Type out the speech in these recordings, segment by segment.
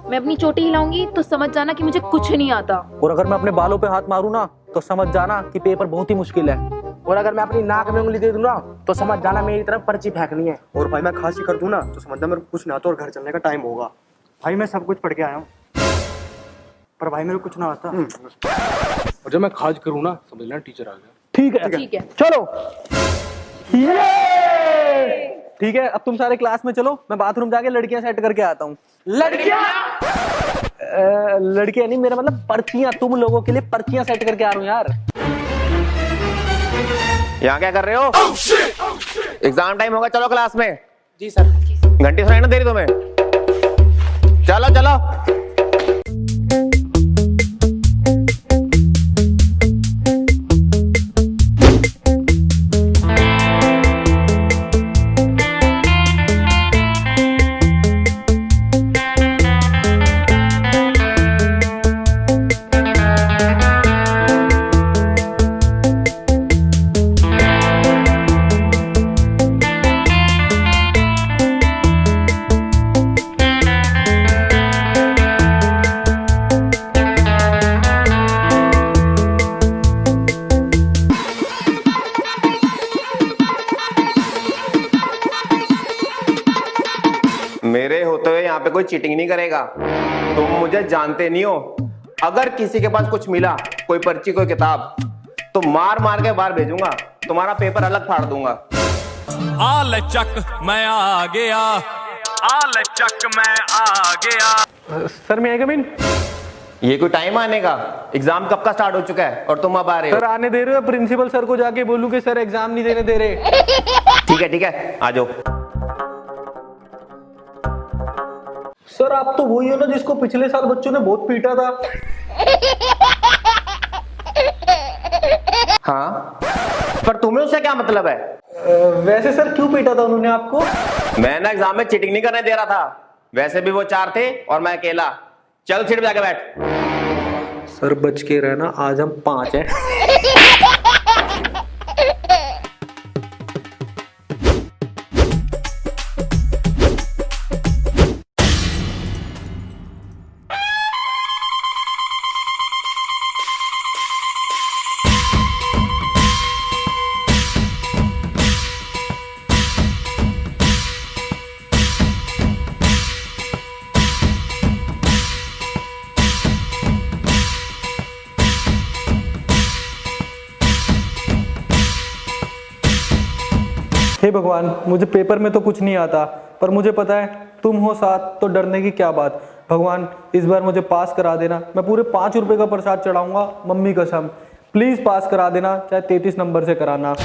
मैं अपनी चोटी हिलाऊंगी तो समझ जाना कि मुझे कुछ नहीं आता। और अगर मैं अपने बालों पे हाथ मारूं ना तो समझ जाना कि पेपर बहुत ही मुश्किल है। और अगर मैं अपनी नाक में उंगली दे दूं ना तो समझ जाना मेरी तरफ पर्ची फेंकनी है। और भाई मैं खांसी कर दूं ना तो समझना मेरे को कुछ ना आता और घर चलने का टाइम होगा। भाई मैं सब कुछ पढ़ के आया हूँ पर भाई मेरे को कुछ ना आता। और जब मैं खाज करूँ ना समझ लेना टीचर आ गया। ठीक है। चलो ठीक है, अब तुम सारे क्लास में चलो, मैं बाथरूम जाके लड़कियां सेट करके आता हूँ। लड़कियां लड़कियां नहीं, मेरा मतलब पर्चियां, तुम लोगों के लिए पर्चियां सेट करके आ रहा हूँ यार। यहाँ क्या कर रहे हो? एग्जाम टाइम होगा, चलो क्लास में। जी सर। घंटी सुनाई ना दे रही तुम्हें? चलो चलो। मेरे होते हुए यहाँ पे कोई चीटिंग नहीं करेगा। तुम मुझे जानते नहीं हो। अगर किसी के पास कुछ मिला, कोई पर्ची कोई किताब, तो मार मार के बाहर भेजूंगा, तुम्हारा पेपर अलग फाड़ दूंगा। आ ले चक मैं आ गया, आ ले चक मैं आ गया। सर मैं कम इन। ये कोई टाइम आने का? एग्जाम कब का स्टार्ट हो चुका है और तुम अब आ रहे हो? सर आने दे रहे हो? प्रिंसिपल सर को जाके बोलूं कि सर एग्जाम नहीं देने दे रहे। ठीक है आ जाओ। सर आप तो वही हो ना जिसको पिछले साल बच्चों ने बहुत पीटा था। हाँ, पर तुम्हें उससे क्या मतलब है? वैसे सर क्यों पीटा था उन्होंने आपको? मैं ना एग्जाम में चीटिंग नहीं करने दे रहा था। वैसे भी वो 4 थे और मैं अकेला। चल सीट पे जाके बैठ। सर बच के रहना, आज हम 5 हैं। हे भगवान, मुझे पेपर में तो कुछ नहीं आता, पर मुझे पता है तुम हो साथ तो डरने की क्या बात। भगवान इस बार मुझे पास करा देना। मैं पूरे 5 रुपए का प्रसाद चढ़ाऊंगा, मम्मी कसम। प्लीज पास करा देना, चाहे 33 नंबर से कराना।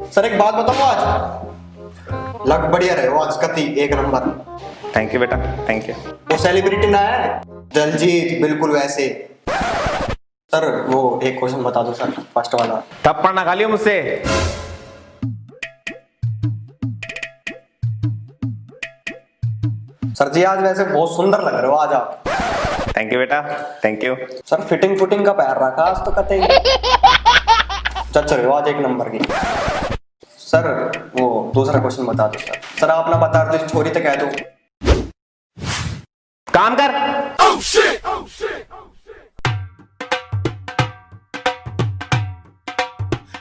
सर एक बात बताऊं, आज लग बढ़िया रहे हो, आज कति 1 नंबर। थैंक यू बेटा, थैंक यू। वो सेलिब्रिटी ना है दलजीत, बिल्कुल वैसे। सर वो एक क्वेश्चन बता दो सर, फर्स्ट वाला। थप्पड़ ना खा लियो मुझसे। सर जी आज वैसे बहुत सुंदर लग रहे हो आज आप। थैंक यू बेटा, thank you. Sir fitting footing का पैर रखा आज तो कते चल रहे हो आज 1 नंबर की। सर वो दूसरा क्वेश्चन बता दो सर। सर आप ना बता रहे छोरी तो कह दो। काम कर।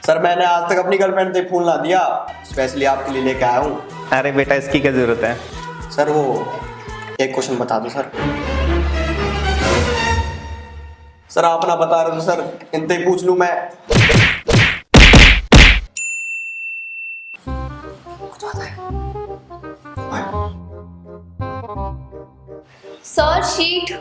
सर मैंने आज तक अपनी गर्लफ्रेंड से फूल ना दिया, स्पेशली आपके लिए लेके आया हूँ। अरे बेटा इसकी क्या जरूरत है? सर वो एक क्वेश्चन बता दो सर। सर आप ना बता रहे हो सर, इनसे पूछ लूं मैं। Sir sheet.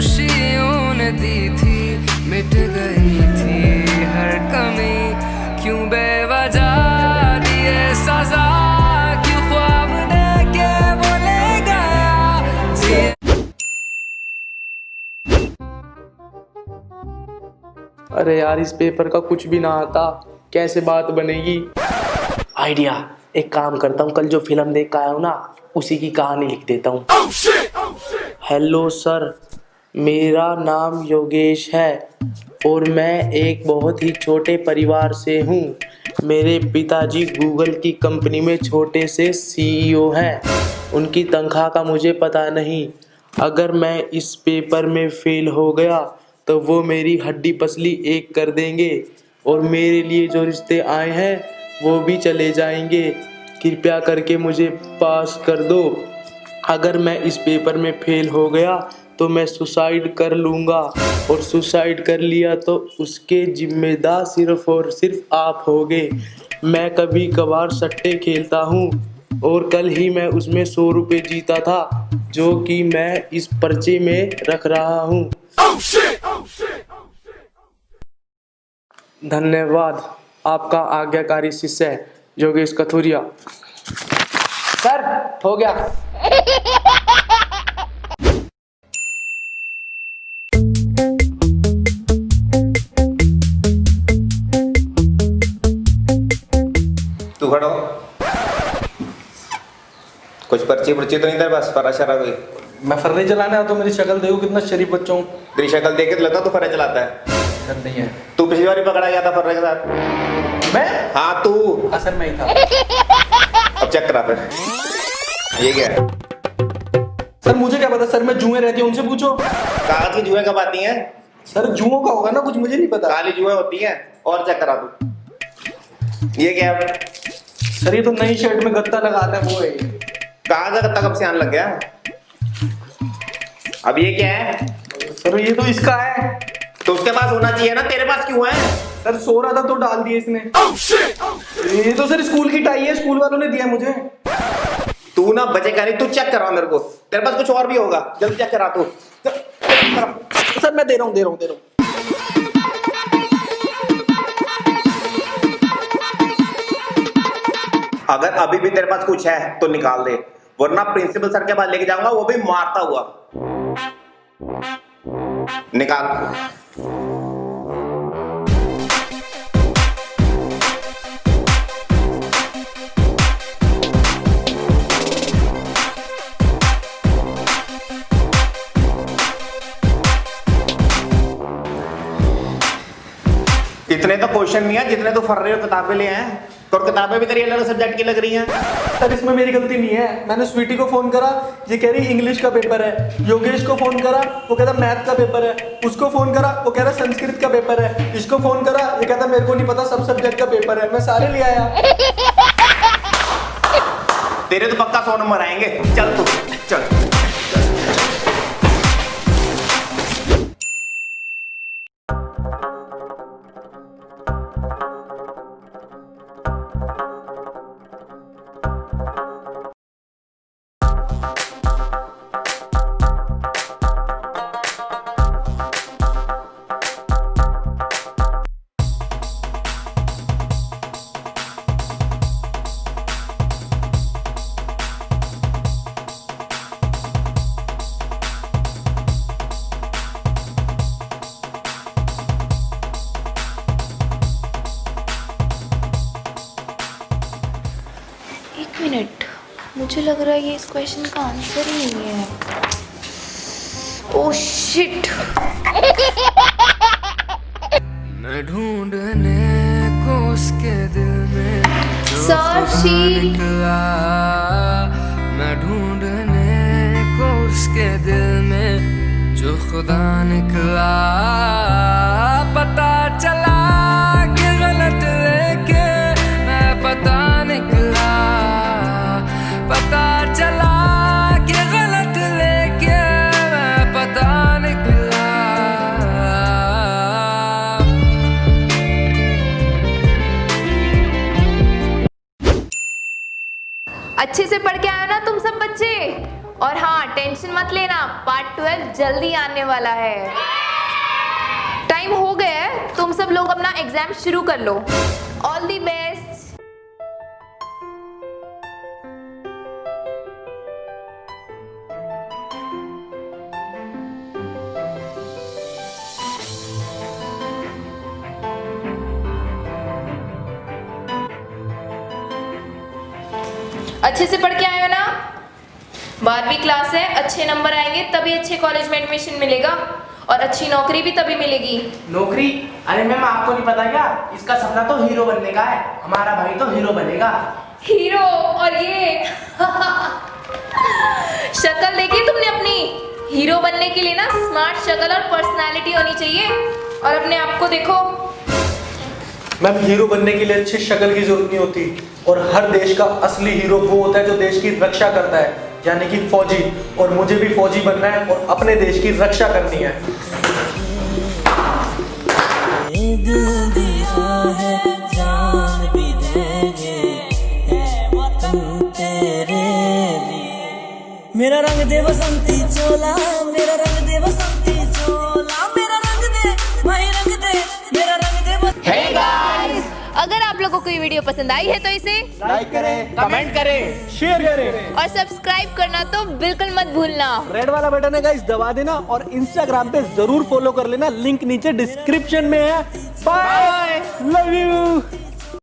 खुशियों ने दी थी, मिट गई थी हर कमी। क्यों बेवजह दिए सजा, क्यों ख्वाब देके वो ले गया जिए। अरे यार, इस पेपर का कुछ भी ना आता, कैसे बात बनेगी। आइडिया, एक काम करता हूँ, कल जो फिल्म देख कर आया हूँ ना, उसी की कहानी लिख देता हूँ। हेलो सर, मेरा नाम योगेश है और मैं एक बहुत ही छोटे परिवार से हूँ। मेरे पिताजी गूगल की कंपनी में छोटे से सीईओ हैं। उनकी तनख्वाह का मुझे पता नहीं। अगर मैं इस पेपर में फेल हो गया तो वो मेरी हड्डी पसली एक कर देंगे और मेरे लिए जो रिश्ते आए हैं वो भी चले जाएंगे। कृपया करके मुझे पास कर दो। अगर मैं इस पेपर में फेल हो गया तो मैं सुसाइड कर लूँगा और सुसाइड कर लिया तो उसके जिम्मेदार सिर्फ और सिर्फ आप होगे। मैं कभी कभार सट्टे खेलता हूँ और कल ही मैं उसमें 100 रुपये जीता था, जो कि मैं इस पर्चे में रख रहा हूँ। धन्यवाद। आपका आज्ञाकारी शिष्य योगेश कथुरिया। सर, हो गया। तू खड़ो। कुछ पर्ची पर्ची तो नहीं तेरे पास? फरा शरा कोई? मैं फर्रे चलाने आता हूँ, मेरी शक्ल देखो कितना शरीफ बच्चा हूँ। तेरी शक्ल देख के तो लगता तू फर्रा चलाता है। सर नहीं है। तू पिछली बार ही पकड़ा गया था फर्रे के साथ। मैं? हाँ तू। हाँ सर, मैं ही था। अब चेक करा फिर। ये क्या है? सर मुझे क्या पता सर, मैं जुएं रहती हूँ, उनसे पूछो। कागज की जुएं कब आती हैं? सर जुओं का होगा ना कुछ, मुझे नहीं पता। काली जुएं होती हैं। और चेक करा तू। ये क्या है? सर ये तो नई शर्ट में गत्ता लगाता है, वो है। कहाँ का गत्ता कब से आने लग गया? अब ये क्या है? सर ये तो इसका है। तो उसके पास होना चाहिए ना, तेरे पास क्यों है? सर सो रहा था तो डाल दिया इसने। ये तो सर स्कूल की टाई है, स्कूल वालों ने दिया मुझे। तू ना बचेगा नहीं, तू चेक करवा मेरे को। तेरे पास कुछ और भी होगा, जल्दी चेक करा तू। सर मैं दे रहा हूँ। अगर अभी भी तेरे पास कुछ है तो निकाल दे, वरना प्रिंसिपल सर के पास लेके जाऊंगा, वो भी मारता हुआ। निकाल। इतने तो क्वेश्चन नहीं है जितने तो फर्रे और किताबें ले हैं। और किताबें भी तेरी अलग सब्जेक्ट की लग रही हैं। सर इसमें मेरी गलती नहीं है। मैंने स्वीटी को फोन करा, ये कह रही इंग्लिश का पेपर है। योगेश को फोन करा, वो कहता मैथ का पेपर है। उसको फोन करा, वो कह रहा संस्कृत का पेपर है। इसको फोन करा, ये कहता मेरे को नहीं पता, सब सब्जेक्ट का पेपर है। मैं सारे ले आया। तेरे तो पक्का 100 नंबर आएंगे। चल तू चल। एक मिनट, मुझे लग रहा है ये इस क्वेश्चन का आंसर ही नहीं है। Oh shit. मैं ढूंढने को उसके दिल में जो सर, खुदा शीट। निकला। मैं ढूंढने को उसके दिल में जो खुदा निकला। पता चला कि गलत लेके मैं पता निकला। पता चला कि गलत लेके मैं पता निकला। अच्छे से पढ़ के आए ना तुम सब बच्चे? और हाँ, टेंशन मत लेना, पार्ट 12 जल्दी आने वाला है। टाइम हो गया है, तुम सब लोग अपना एग्जाम शुरू कर लो। All the best. अच्छे से पढ़ के आए हो ना? 12वीं क्लास है, अच्छे नंबर आएंगे तभी अच्छे कॉलेज में एडमिशन मिलेगा और अच्छी नौकरी भी तभी मिलेगी। नौकरी? अरे मैम आपको नहीं पता क्या, इसका सपना तो हीरो बनने का है। हमारा भाई तो हीरो बनेगा। हीरो? और ये शक्ल देखी तुमने अपनी? हीरो बनने के लिए ना स्मार्ट शक्ल और पर्सनालिटी होनी चाहिए। और अपने आप को देखो। मैम, हीरो बनने के लिए अच्छी शक्ल की जरूरत नहीं होती, और हर देश का असली हीरो वो होता है जो देश की रक्षा करता है, यानी कि फौजी। और मुझे भी फौजी बनना है और अपने देश की रक्षा करनी है। मेरा रंग दे बसंती चोला, मेरा रंग दे बसंती चोला, मेरा रंग दे भाई, रंग दे मेरा रंग दे। Hey guys! अगर आप लोगों को ये वीडियो पसंद आई है तो इसे लाइक करें, कमेंट करें, शेयर करें और सब्सक्राइब करना तो बिल्कुल मत भूलना। रेड वाला बटन है गाइस, दबा देना। और इंस्टाग्राम पे जरूर फॉलो कर लेना, लिंक नीचे डिस्क्रिप्शन में है। Bye, love you.